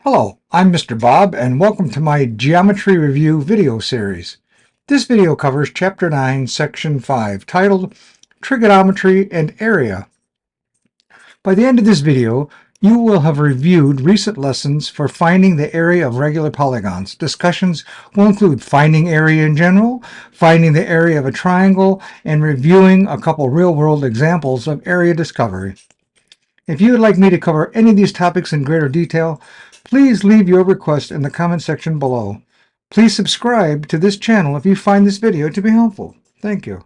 Hello, I'm Mr. Bob, and welcome to my Geometry Review video series. This video covers Chapter 9, Section 5, titled Trigonometry and Area. By the end of this video, you will have reviewed recent lessons for finding the area of regular polygons. Discussions will include finding area in general, finding the area of a triangle, and reviewing a couple real-world examples of area discovery. If you would like me to cover any of these topics in greater detail, please leave your request in the comment section below. Please subscribe to this channel if you find this video to be helpful. Thank you.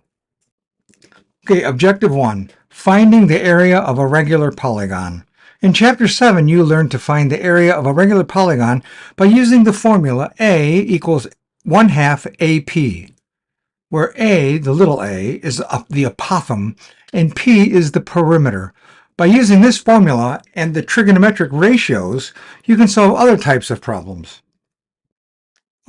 Okay, Objective 1, finding the area of a regular polygon. In Chapter 7, you learned to find the area of a regular polygon by using the formula A equals 1/2 AP, where A, the little a, is the apothem, and P is the perimeter. By using this formula and the trigonometric ratios, you can solve other types of problems.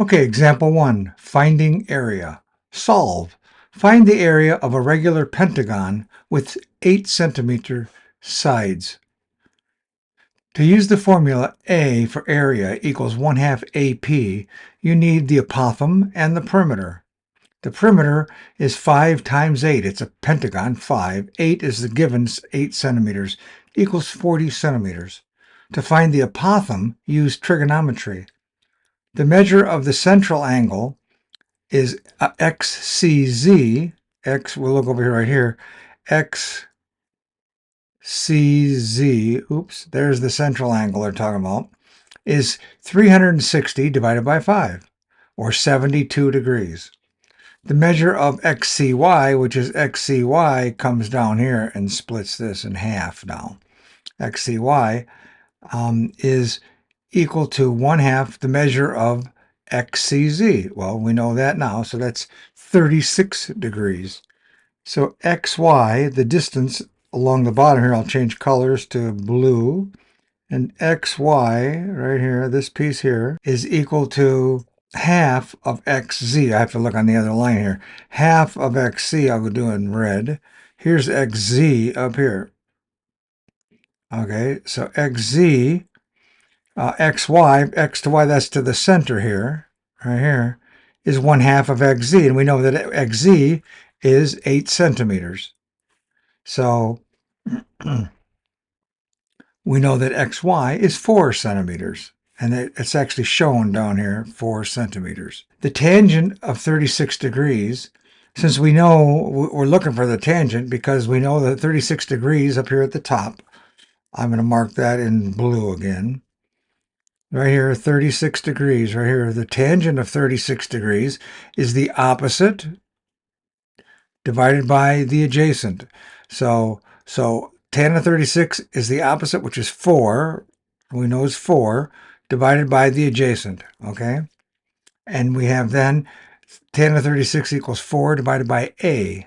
Okay, example 1, finding area. Solve. Find the area of a regular pentagon with 8 centimeter sides. To use the formula A for area equals 1/2 AP, you need the apothem and the perimeter. The perimeter is 5 times 8. It's a pentagon, 5. 8 is the given 8 centimeters, equals 40 centimeters. To find the apothem, use trigonometry. The measure of the central angle is XCZ. We'll look over here right here. XCZ, oops, there's the central angle they're talking about, is 360 divided by 5, or 72 degrees. The measure of XCY, which is XCY, comes down here and splits this in half now. XCY is equal to 1/2 the measure of XCZ. Well, we know that now, so that's 36 degrees. So XY, the distance along the bottom here, I'll change colors to blue, and XY, right here, this piece here, is equal to half of XZ. I have to look on the other line here. Half of XC, I'll do in red. Here's XZ up here. Okay, so XZ, XY, X to Y, that's to the center here, right here, is 1/2 of XZ. And we know that XZ is 8 centimeters. So we know that XY is 4 centimeters. And it's actually shown down here, 4 centimeters. The tangent of 36 degrees, since we know we're looking for the tangent because we know that 36 degrees up here at the top, I'm going to mark that in blue again. Right here, 36 degrees, right here, the tangent of 36 degrees is the opposite divided by the adjacent. So tan of 36 is the opposite, which is 4. We know is 4. Divided by the adjacent, okay? And we have then tan of 36 equals 4 divided by A.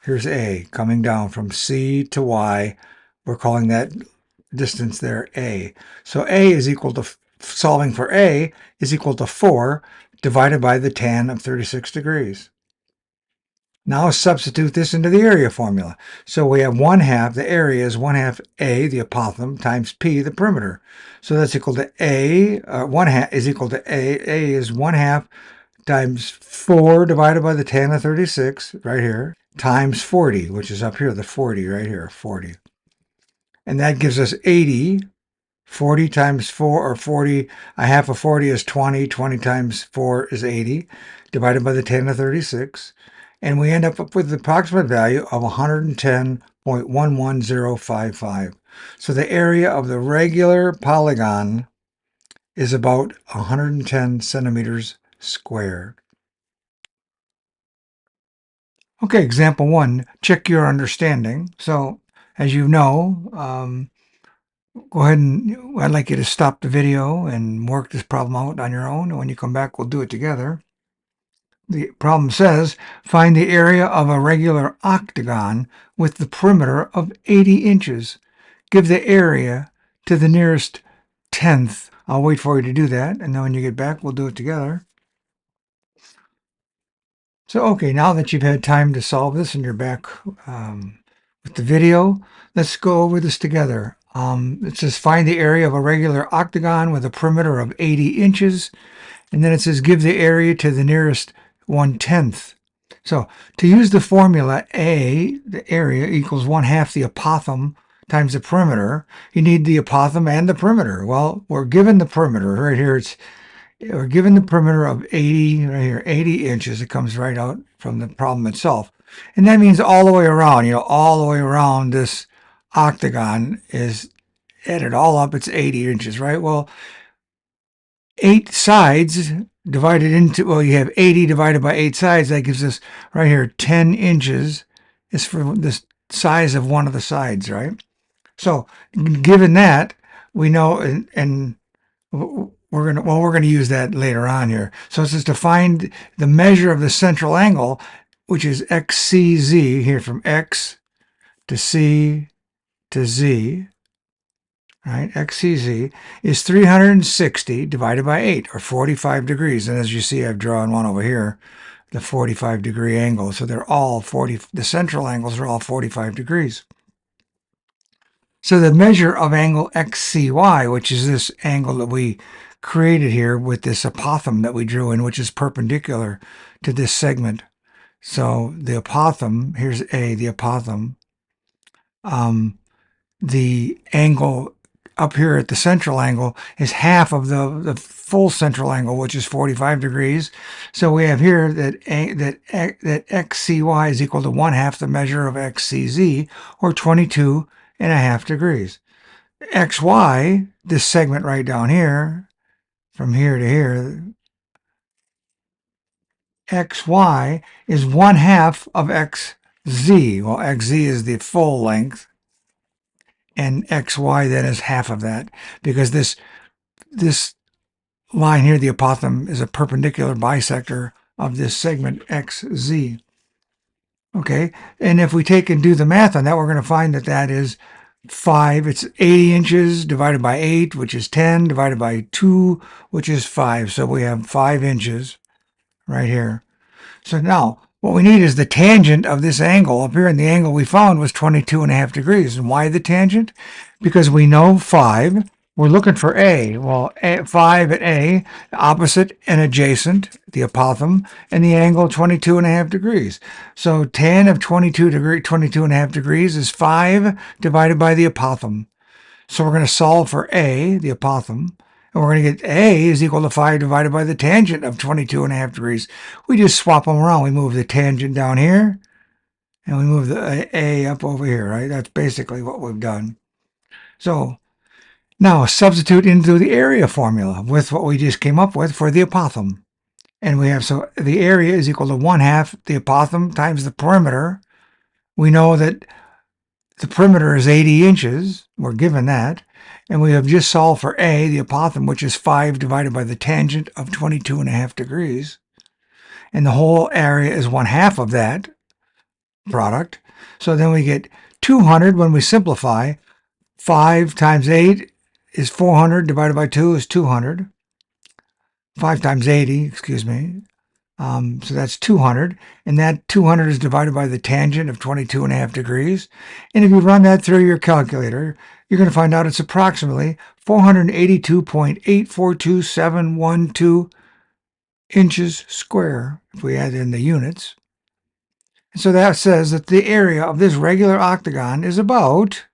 Here's A coming down from C to Y. We're calling that distance there A. So A is equal to, solving for A is equal to 4 divided by the tan of 36 degrees. Now substitute this into the area formula. So we have 1/2, the area is 1/2 A, the apothem, times P, the perimeter. So that's equal to A, 1/2 is equal to A is 1/2 times 4 divided by the tan of 36, right here, times 40, which is up here, the 40 right here, 40. And that gives us 80. 40 times 4, or 40, 1/2 of 40 is 20. 20 times 4 is 80, divided by the tan of 36. And we end up with the approximate value of 110.11055. So the area of the regular polygon is about 110 centimeters squared. Okay, example 1, check your understanding. So as you know, go ahead and I'd like you to stop the video and work this problem out on your own. And when you come back, we'll do it together. The problem says, find the area of a regular octagon with the perimeter of 80 inches. Give the area to the nearest tenth. I'll wait for you to do that, and then when you get back, we'll do it together. So, okay, now that you've had time to solve this and you're back with the video, let's go over this together. It says find the area of a regular octagon with a perimeter of 80 inches. And then it says give the area to the nearest 1/10. So to use the formula A, the area equals 1/2 the apothem times the perimeter, you need the apothem and the perimeter. Well, we're given the perimeter right here. We're given the perimeter of 80, right here, 80 inches. It comes right out from the problem itself. And that means all the way around, all the way around this octagon is added all up, it's 80 inches, right? Well, 8 sides divided into, well, you have 80 divided by 8 sides. That gives us right here 10 inches is for the size of one of the sides, right? So given that, we know, and we're going to use that later on here. So it says to find the measure of the central angle, which is XCZ, here from X to C to Z, right? XCZ is 360 divided by 8, or 45 degrees. And as you see, I've drawn one over here, the 45-degree angle. So they're all 40, the central angles are all 45 degrees. So the measure of angle XCY, which is this angle that we created here with this apothem that we drew in, which is perpendicular to this segment. So the apothem, here's A, the apothem, the angle up here at the central angle is half of the full central angle, which is 45 degrees. So we have here that XCY is equal to 1/2 the measure of XCZ, or 22.5 degrees. XY, this segment right down here, from here to here, XY is 1/2 of XZ. Well, XZ is the full length, and XY then is half of that, because this line here, the apothem, is a perpendicular bisector of this segment XZ. Okay, and if we take and do the math on that, we're going to find that that is 5. It's 80 inches divided by 8, which is 10, divided by 2, which is 5. So we have 5 inches right here. So now what we need is the tangent of this angle up here, and the angle we found was 22.5 degrees. And why the tangent? Because we know 5. We're looking for A. Well, 5 at A, opposite and adjacent, the apothem, and the angle 22.5 degrees. So tan of 22.5 degrees is 5 divided by the apothem. So we're going to solve for A, the apothem, and we're going to get A is equal to 5 divided by the tangent of 22.5 degrees. We just swap them around. We move the tangent down here, and we move the A up over here, right? That's basically what we've done. So now substitute into the area formula with what we just came up with for the apothem. And we have, so the area is equal to 1/2 the apothem times the perimeter. We know that the perimeter is 80 inches. We're given that. And we have just solved for A, the apothem, which is 5 divided by the tangent of 22.5 degrees. And the whole area is 1/2 of that product. So then we get 200 when we simplify. 5 times 8 is 400, divided by 2 is 200. 5 times 80, excuse me. So that's 200, and that 200 is divided by the tangent of 22.5 degrees. And if you run that through your calculator, you're going to find out it's approximately 482.842712 inches square, if we add in the units. And so that says that the area of this regular octagon is about,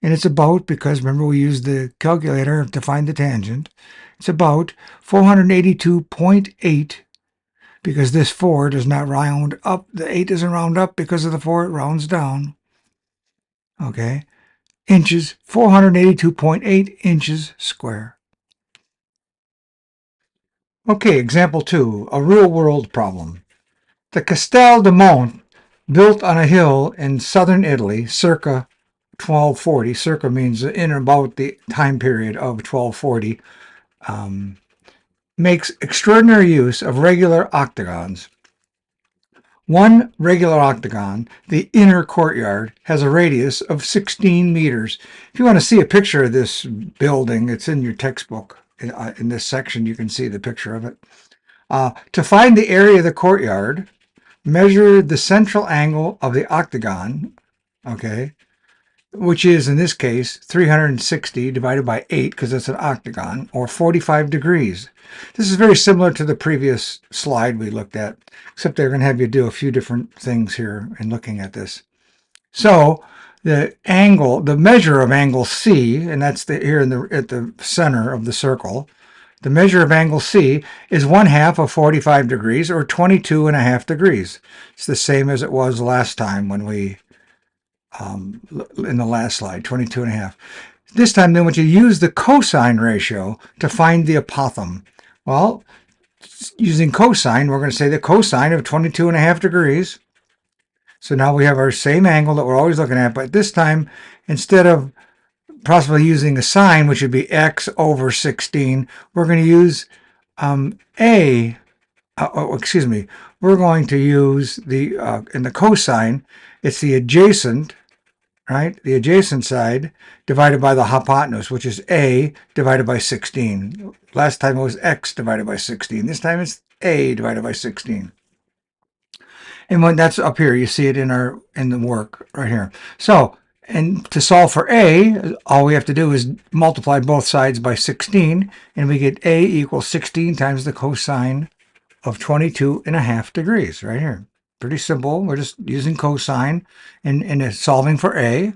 and it's about because, remember, we used the calculator to find the tangent, it's about 482.8, because this 4 does not round up. The 8 doesn't round up because of the 4. It rounds down. Okay. Inches, 482.8 inches square. Okay, example 2, a real-world problem. The Castel de Monte, built on a hill in southern Italy, circa 1240. Circa means in about the time period of 1240. Makes extraordinary use of regular octagons. One regular octagon, the inner courtyard, has a radius of 16 meters. If you want to see a picture of this building, it's in your textbook. In this section, you can see the picture of it. To find the area of the courtyard, measure the central angle of the octagon. Okay. which is in this case 360 divided by 8 because it's an octagon, or 45 degrees. This is very similar to the previous slide we looked at, except they're going to have you do a few different things here in looking at this. So the angle, the measure of angle C, and that's here at the center of the circle, the measure of angle C is 1/2 of 45 degrees, or 22.5 degrees. It's the same as it was last time when we in the last slide, 22.5. This time, then, would you use the cosine ratio to find the apothem? Well, using cosine, we're going to say the cosine of 22.5 degrees. So now we have our same angle that we're always looking at, but this time, instead of possibly using a sine, which would be x over 16, we're going to use we're going to use in the cosine, it's the adjacent, right? The adjacent side divided by the hypotenuse, which is a divided by 16. Last time it was x divided by 16. This time it's a divided by 16. And when that's up here, you see it in the work right here. So, and to solve for a, all we have to do is multiply both sides by 16, and we get a equals 16 times the cosine of 22.5 degrees right here. Pretty simple. We're just using cosine and solving for a.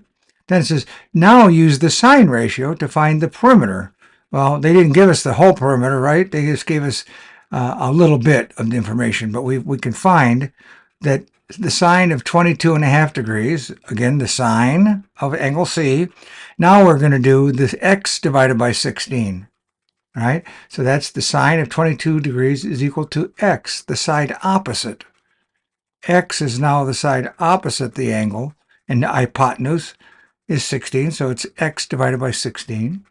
Then it says, now use the sine ratio to find the perimeter. Well, they didn't give us the whole perimeter, right? They just gave us a little bit of the information, but we can find that the sine of 22.5 degrees, again, the sine of angle C. Now we're going to do this x divided by 16, right? So that's the sine of 22 degrees is equal to x, the side opposite. X is now the side opposite the angle, and the hypotenuse is 16, so it's x divided by 16.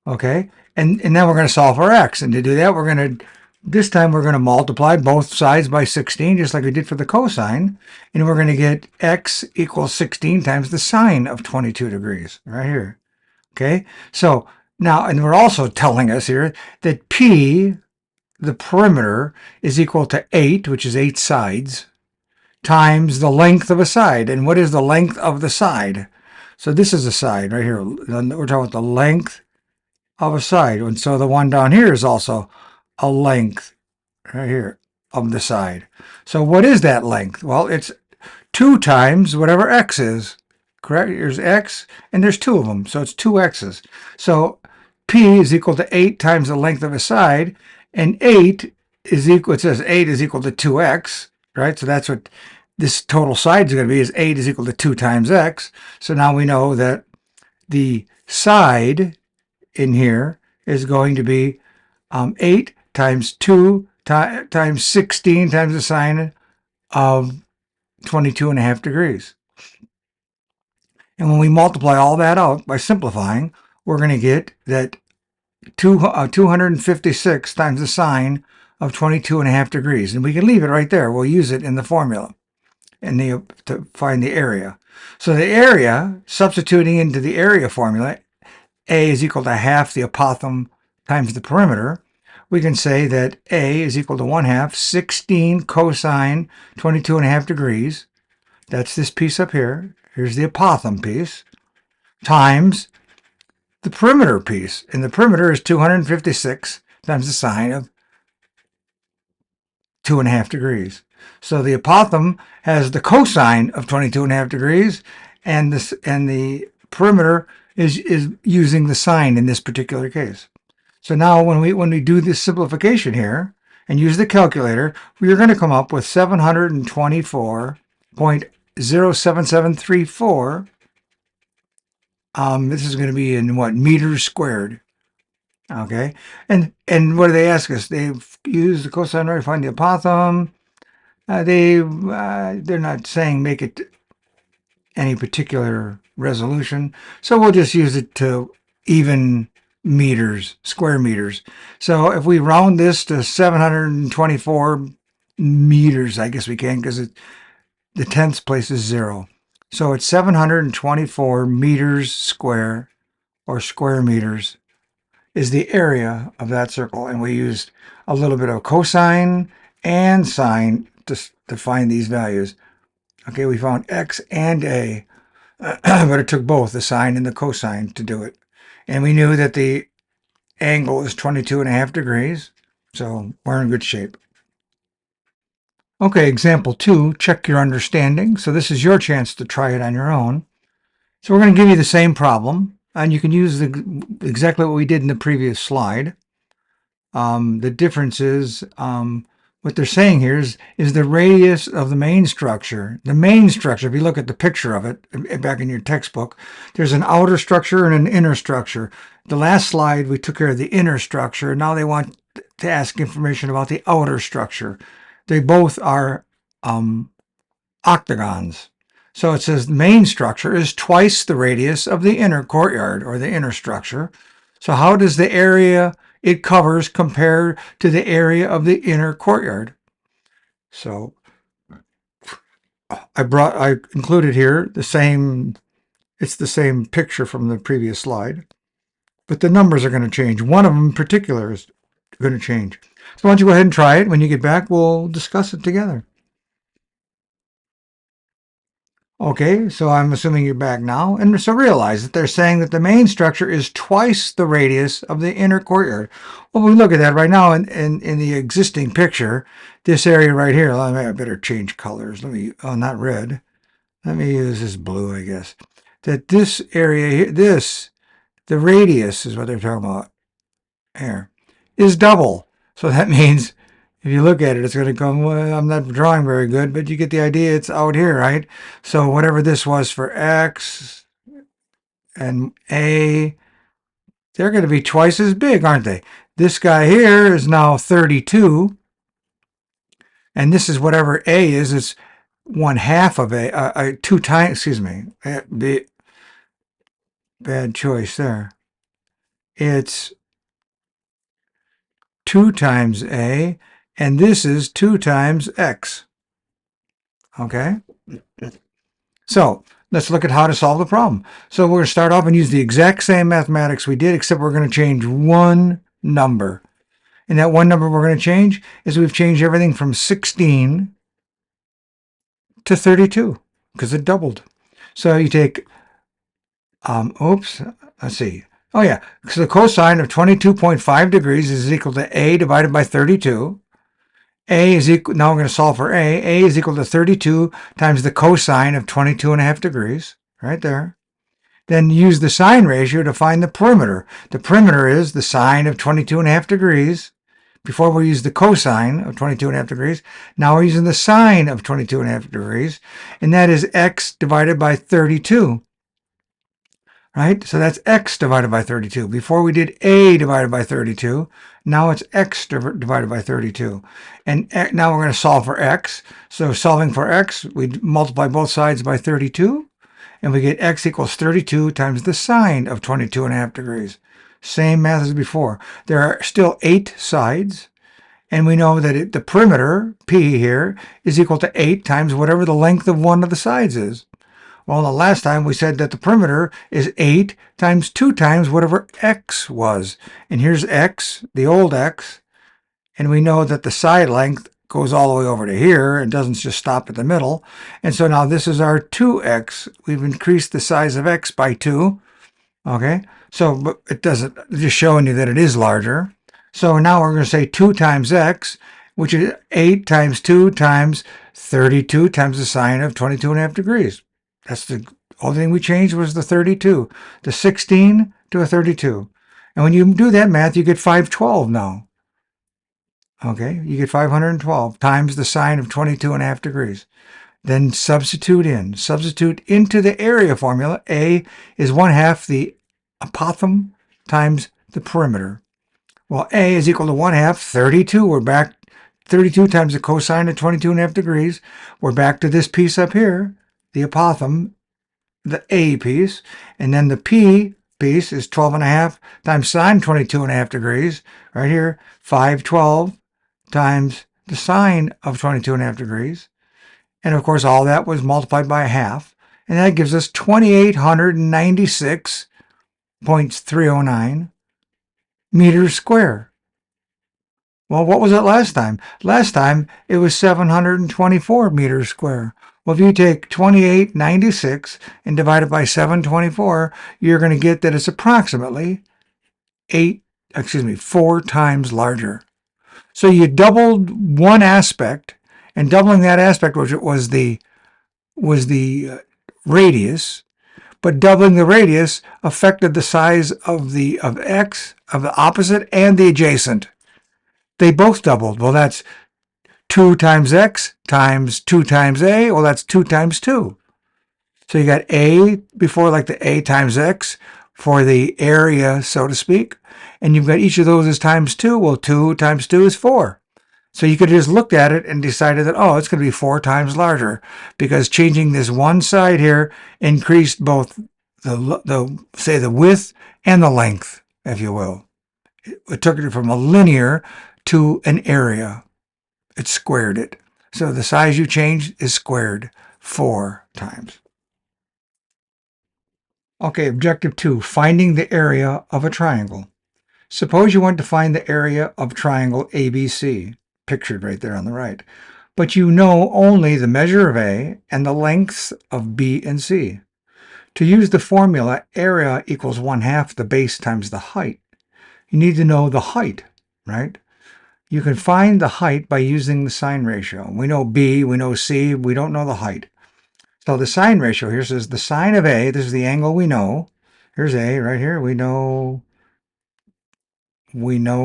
Okay, and then we're going to solve for x, and to do that, this time we're going to multiply both sides by 16, just like we did for the cosine, and we're going to get x equals 16 times the sine of 22 degrees, right here. Okay, so now, and we're also telling us here that P, the perimeter, is equal to 8, which is 8 sides, times the length of a side. And what is the length of the side? So this is a side right here. We're talking about the length of a side. And so the one down here is also a length right here of the side. So what is that length? Well, it's 2 times whatever x is. Correct? Here's x, and there's 2 of them, so it's 2 x's. So P is equal to 8 times the length of a side, and 8 is equal, it says 8 is equal to 2x, right? So that's what this total side is going to be, is 8 is equal to 2 times x. So now we know that the side in here is going to be 8 times 2 times 16 times the sine of 22.5 degrees. And when we multiply all that out by simplifying, we're going to get that 256 times the sine of 22.5 degrees. And we can leave it right there. We'll use it in the formula to find the area. So the area, substituting into the area formula, A is equal to half the apothem times the perimeter. We can say that A is equal to 1/2 16 cosine 22.5 degrees. That's this piece up here. Here's the apothem piece, times the perimeter piece. And the perimeter is 256 times the sine of 2.5 degrees. So the apothem has the cosine of 22.5 degrees, and the perimeter is using the sine in this particular case. So now when we do this simplification here and use the calculator, we're going to come up with 724.07734. This is going to be in what, meters squared. Okay, and what do they ask us? They've used the cosine to find the apothem. They're not saying make it any particular resolution, so we'll just use it to even meters, square meters. So if we round this to 724 meters, I guess we can, because the tenths place is 0. So it's 724 meters square, or square meters, is the area of that circle. And we used a little bit of cosine and sine to find these values. Okay, we found x and a. but it took both the sine and the cosine to do it. And we knew that the angle is 22.5 degrees, so we're in good shape. Okay, example 2, check your understanding. So this is your chance to try it on your own. So we're going to give you the same problem, and you can use exactly what we did in the previous slide. The difference is, what they're saying here is the radius of the main structure. The main structure, if you look at the picture of it back in your textbook, there's an outer structure and an inner structure. The last slide, we took care of the inner structure. Now they want to ask information about the outer structure. They both are octagons. So it says the main structure is twice the radius of the inner courtyard or the inner structure. So how does the area it covers compare to the area of the inner courtyard? So I included here it's the same picture from the previous slide, but the numbers are going to change. One of them in particular is going to change. So why don't you go ahead and try it. When you get back, we'll discuss it together. Okay, so I'm assuming you're back now. And so realize that they're saying that the main structure is twice the radius of the inner courtyard. Well, we look at that right now in the existing picture, this area right here. I better change colors. Not red. Let me use this blue, I guess. That this area here, the radius is what they're talking about here, is double. So that means if you look at it, it's going to come, well, I'm not drawing very good, but you get the idea. It's out here, right? So whatever this was for X and A, they're going to be twice as big, aren't they? This guy here is now 32. And this is whatever A is. It's 1/2 of A, 2 times, excuse me. Bad choice there. It's 2 times A, and this is 2 times X. Okay? So let's look at how to solve the problem. So we're going to start off and use the exact same mathematics we did, except we're going to change one number. And that one number we're going to change is we've changed everything from 16 to 32 because it doubled. So you take, let's see. Oh yeah, so the cosine of 22.5 degrees is equal to A divided by 32. A is equal, now we're going to solve for A. A is equal to 32 times the cosine of 22.5 degrees, right there. Then use the sine ratio to find the perimeter. The perimeter is the sine of 22.5 degrees. Before we used the cosine of 22.5 degrees. Now we're using the sine of 22.5 degrees, and that is x divided by 32. Right? So that's x divided by 32. Before we did a divided by 32. Now it's x divided by 32. And now we're going to solve for x. So solving for x, we multiply both sides by 32. And we get x equals 32 times the sine of 22.5 degrees. Same math as before. There are still 8 sides. And we know that the perimeter, P here, is equal to 8 times whatever the length of one of the sides is. Well, the last time we said that the perimeter is 8 times 2 times whatever x was. And here's x, the old x. And we know that the side length goes all the way over to here and doesn't just stop at the middle. And so now this is our 2x. We've increased the size of x by 2. Okay, so but it doesn't, just showing you that it is larger. So now we're going to say 2 times x, which is 8 times 2 times 32 times the sine of 22.5 degrees. That's the only thing we changed was the 32, the 16 to a 32. And when you do that math, you get 512 now. Okay, you get 512 times the sine of 22.5 degrees. Then substitute into the area formula. A is 1/2 the apothem times the perimeter. Well, A is equal to 1/2 32. We're back 32 times the cosine of 22.5 degrees. We're back to this piece up here, the apothem, the A piece, and then the P piece is 12.5 times sine 22.5 degrees. Right here, 512 times the sine of 22.5 degrees. And of course, all that was multiplied by 1/2. And that gives us 2,896.309 meters square. Well, what was it last time? Last time, it was 724 meters square. Well, if you take 2896 and divide it by 724, you're going to get that it's approximately 4 times larger. So you doubled one aspect, and doubling that aspect was the radius, but doubling the radius affected the size of the opposite and the adjacent. They both doubled. Well, that's 2 times x times 2 times a. Well, that's 2 times 2. So you got a before, like the a times x for the area, so to speak. And you've got each of those as times 2. Well, 2 times 2 is 4. So you could have just looked at it and decided that, oh, it's going to be 4 times larger, because changing this one side here increased both the width and the length, if you will. It took it from a linear to an area. It squared it. So the size you changed is squared 4 times. Okay, objective 2, finding the area of a triangle. Suppose you want to find the area of triangle ABC, pictured right there on the right, but you know only the measure of A and the lengths of B and C. To use the formula, area equals 1/2 the base times the height. You need to know the height, right? You can find the height by using the sine ratio. We know B, we know C, we don't know the height. So the sine ratio here says the sine of A, this is the angle we know. Here's A right here. We know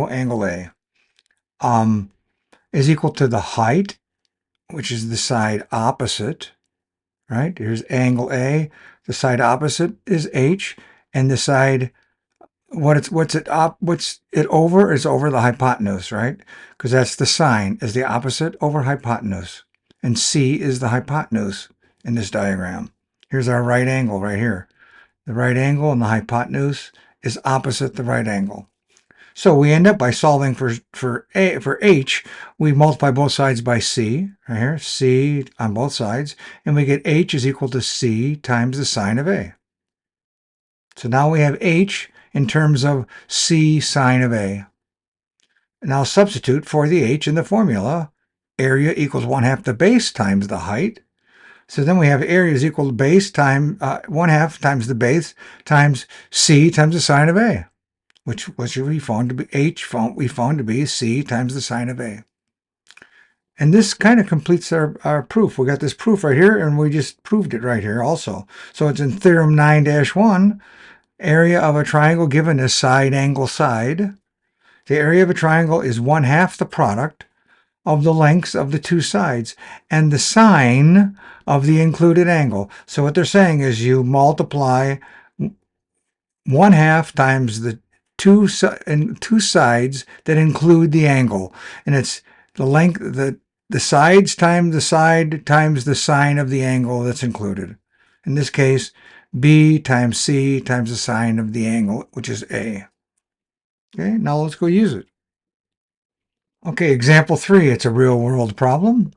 angle A. Is equal to the height, which is the side opposite, right? Here's angle A. The side opposite is H, and the side what's it over is over the hypotenuse, right? Because that's the sine is the opposite over hypotenuse, and C is the hypotenuse in this diagram. Here's our right angle right here. The right angle and the hypotenuse is opposite the right angle. So we end up by solving for H, we multiply both sides by C, right here, C on both sides, and we get H is equal to C times the sine of A. So now we have H in terms of C sine of A. Now substitute for the H in the formula. Area equals 1/2 the base times the height. So then we have area is equal to base times 1/2 times the base times C times the sine of A, which we found to be we found to be C times the sine of A. And this kind of completes our proof. We got this proof right here, and we just proved it right here also. So it's in theorem 9-1, area of a triangle given as side angle side. The area of a triangle is 1/2 the product of the lengths of the two sides and the sine of the included angle. So what they're saying is you multiply 1/2 times the two sides that include the angle, and it's the length, the sides times the side times the sine of the angle that's included. In this case, B times C times the sine of the angle, which is A. Okay, now let's go use it. Okay, example 3, it's a real-world problem.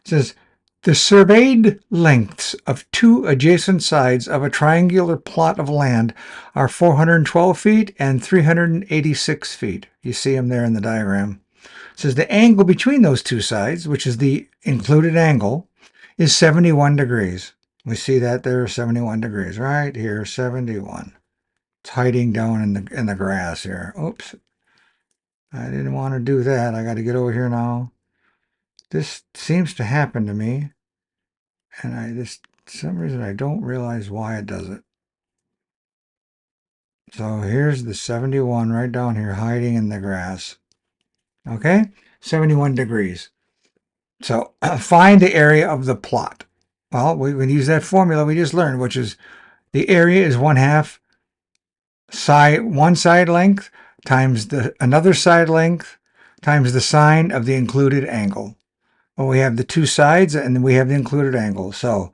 It says, the surveyed lengths of two adjacent sides of a triangular plot of land are 412 feet and 386 feet. You see them there in the diagram. It says the angle between those two sides, which is the included angle, is 71 degrees. We see that there, 71 degrees, right here, 71. It's hiding down in the grass here. Oops. I didn't want to do that. I got to get over here now. This seems to happen to me, and for some reason I don't realize why it does it. So here's the 71 right down here, hiding in the grass. Okay, 71 degrees. So find the area of the plot. Well, we can use that formula we just learned, which is the area is 1/2 one side length times another side length times the sine of the included angle. Well, we have the two sides and we have the included angle. So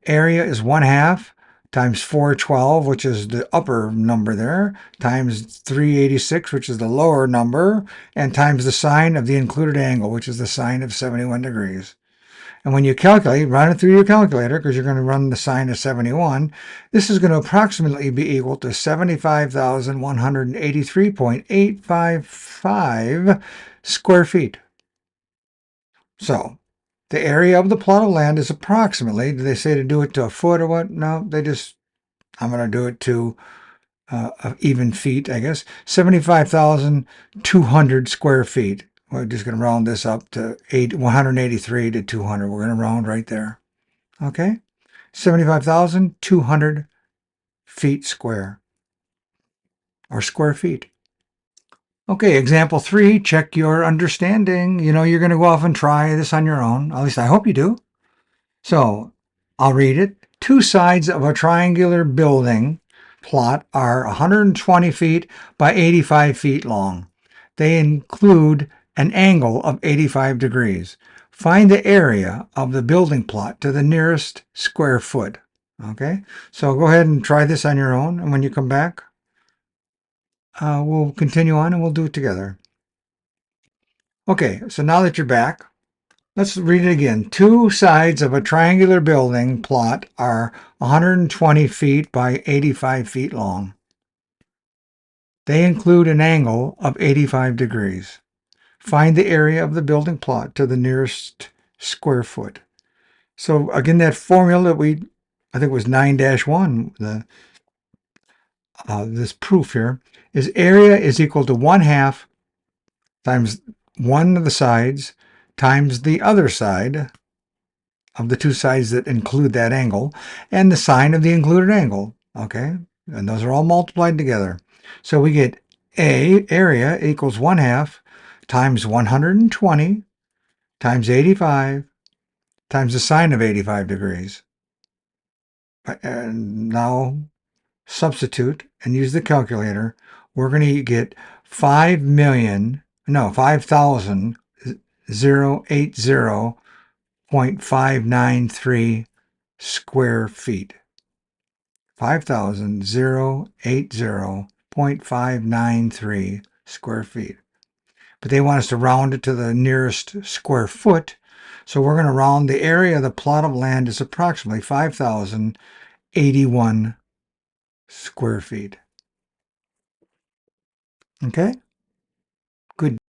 area is 1/2 times 412, which is the upper number there, times 386, which is the lower number, and times the sine of the included angle, which is the sine of 71 degrees. And when you calculate, run it through your calculator, because you're going to run the sine of 71, this is going to approximately be equal to 75,183.855 square feet. So The area of the plot of land is approximately, do they say to do it to a foot or what? No, I'm going to do it to even feet, I guess. 75,200 square feet. We're just going to round this up to 183 to 200. We're going to round right there. Okay? 75,200 feet square, or square feet. Okay, example 3, check your understanding. You know, you're going to go off and try this on your own. At least I hope you do. So, I'll read it. Two sides of a triangular building plot are 120 feet by 85 feet long. They include an angle of 85 degrees. Find the area of the building plot to the nearest square foot. Okay, so go ahead and try this on your own, and when you come back, we'll continue on and we'll do it together. Okay, so now that you're back, let's read it again. Two sides of a triangular building plot are 120 feet by 85 feet long. They include an angle of 85 degrees. Find the area of the building plot to the nearest square foot. So again, that formula that I think it was 9-1, this proof here, is area is equal to 1/2 times one of the sides times the other side of the two sides that include that angle, and the sine of the included angle. Okay, and those are all multiplied together. So we get area equals 1/2 times 120 times 85 times the sine of 85 degrees. And now substitute and use the calculator. We're going to get 5,080.593 square feet. 5,080.593 square feet. But they want us to round it to the nearest square foot. So we're going to round the area of the plot of land is approximately 5,081 square feet. Okay? Good.